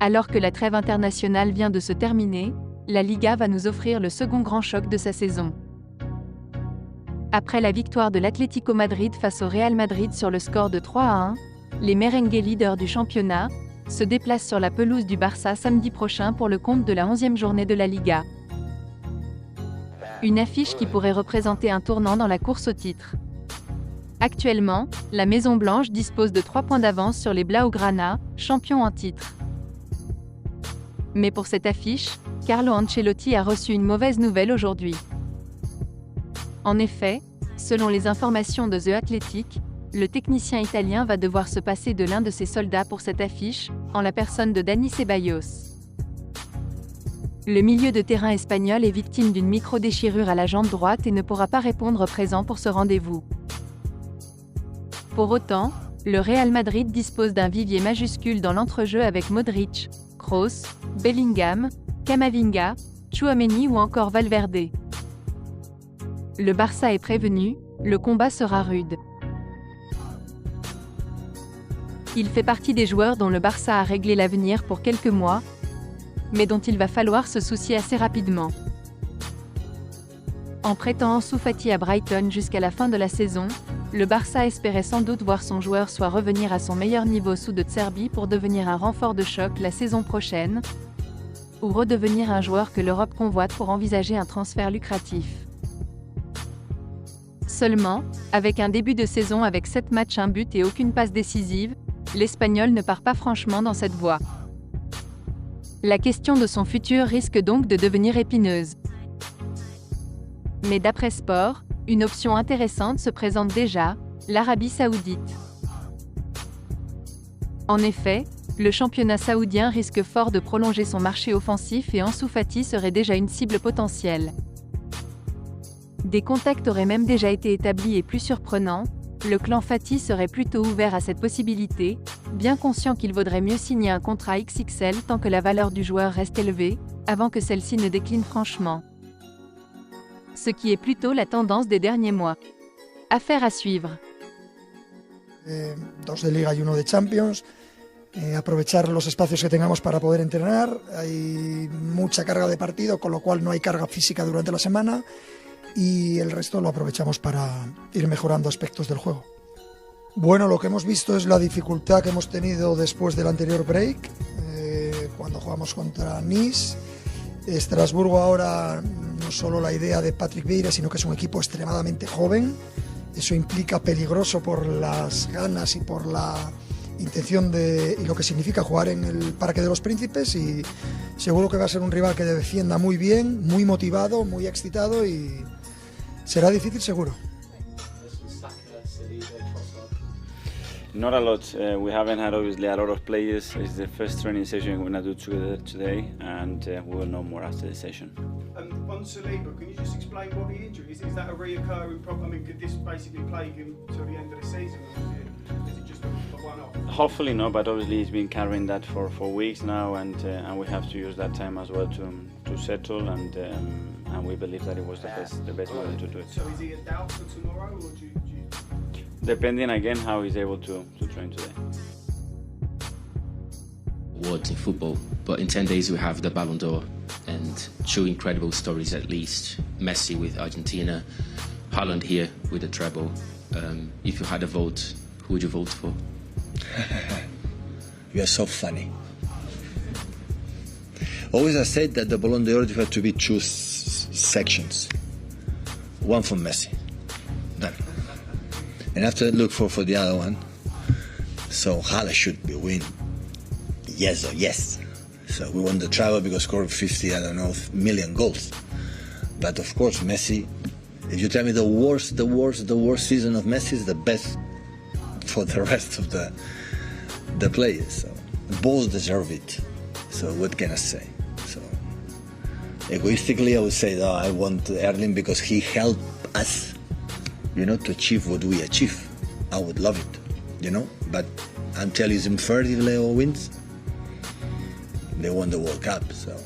Alors que la trêve internationale vient de se terminer, la Liga va nous offrir le second grand choc de sa saison. Après la victoire de l'Atlético Madrid face au Real Madrid sur le score de 3-1, les merengues leaders du championnat se déplacent sur la pelouse du Barça samedi prochain pour le compte de la 11e journée de la Liga. Une affiche qui pourrait représenter un tournant dans la course au titre. Actuellement, la Maison-Blanche dispose de 3 points d'avance sur les Blaugrana, champions en titre. Mais pour cette affiche, Carlo Ancelotti a reçu une mauvaise nouvelle aujourd'hui. En effet, selon les informations de The Athletic, le technicien italien va devoir se passer de l'un de ses soldats pour cette affiche, en la personne de Dani Ceballos. Le milieu de terrain espagnol est victime d'une micro-déchirure à la jambe droite et ne pourra pas répondre présent pour ce rendez-vous. Pour autant, le Real Madrid dispose d'un vivier majuscule dans l'entrejeu avec Modric, Kroos, Bellingham, Camavinga, Tchouaméni ou encore Valverde. Le Barça est prévenu, le combat sera rude. Il fait partie des joueurs dont le Barça a réglé l'avenir pour quelques mois, mais dont il va falloir se soucier assez rapidement. En prêtant Ansu Fati à Brighton jusqu'à la fin de la saison, le Barça espérait sans doute voir son joueur soit revenir à son meilleur niveau sous De Zerbi pour devenir un renfort de choc la saison prochaine, ou redevenir un joueur que l'Europe convoite pour envisager un transfert lucratif. Seulement, avec un début de saison avec 7 matchs, 1 but et aucune passe décisive, l'Espagnol ne part pas franchement dans cette voie. La question de son futur risque donc de devenir épineuse. Mais d'après Sport, une option intéressante se présente déjà, l'Arabie Saoudite. En effet, le championnat saoudien risque fort de prolonger son marché offensif et Ansu Fati serait déjà une cible potentielle. Des contacts auraient même déjà été établis et plus surprenant, le clan Fati serait plutôt ouvert à cette possibilité, bien conscient qu'il vaudrait mieux signer un contrat XXL tant que la valeur du joueur reste élevée, avant que celle-ci ne décline franchement. Ce qui est plutôt la tendance des derniers mois. Affaire à suivre. 2 de Liga y 1 de Champions. Aprovechar los espacios que tengamos para poder entrenar. Hay mucha carga de partido, con lo cual no hay carga física durante la semana. Y el resto lo aprovechamos para ir mejorando aspectos del juego. Bueno, lo que hemos visto es la dificultad que hemos tenido después del anterior break, cuando jugamos contra Nice. Estrasburgo ahora no solo la idea de Patrick Vieira, sino que es un equipo extremadamente joven. Eso implica peligroso por las ganas y por la intención y lo que significa jugar en el Parque de los Príncipes, y seguro que va a ser un rival que defienda muy bien, muy motivado, muy excitado, y será difícil seguro. Not a lot. We haven't had obviously a lot of players. It's the first training session we're going to do together today, and we will know more after the session. On Saliba, can you just explain what the injury is? Is that a reoccurring problem? I mean, could this basically plague him till the end of the season, or is it just a one-off? Hopefully not, but obviously he's been carrying that for weeks now, and we have to use that time as well to settle, and we believe that it was the best way to do it. So is he a doubt for tomorrow, or do you... Depending again how he's able to train today. Awards in football, but in 10 days we have the Ballon d'Or and 2 incredible stories at least. Messi with Argentina, Haaland here with a treble. If you had a vote, who would you vote for? You are so funny. Always I said that the Ballon d'Or had to be 2 sections. One for Messi. Done. And after look for the other one. So Haaland should be win. Yes or yes. So we won the treble because scored 50, I don't know, million goals. But of course Messi, if you tell me the worst season of Messi is the best for the rest of the players. So both deserve it. So what can I say? So egoistically I would say that I want Erling because he helped us, to achieve what we achieve. I would love it, but until he's in third, if Leo wins, they won the World Cup, so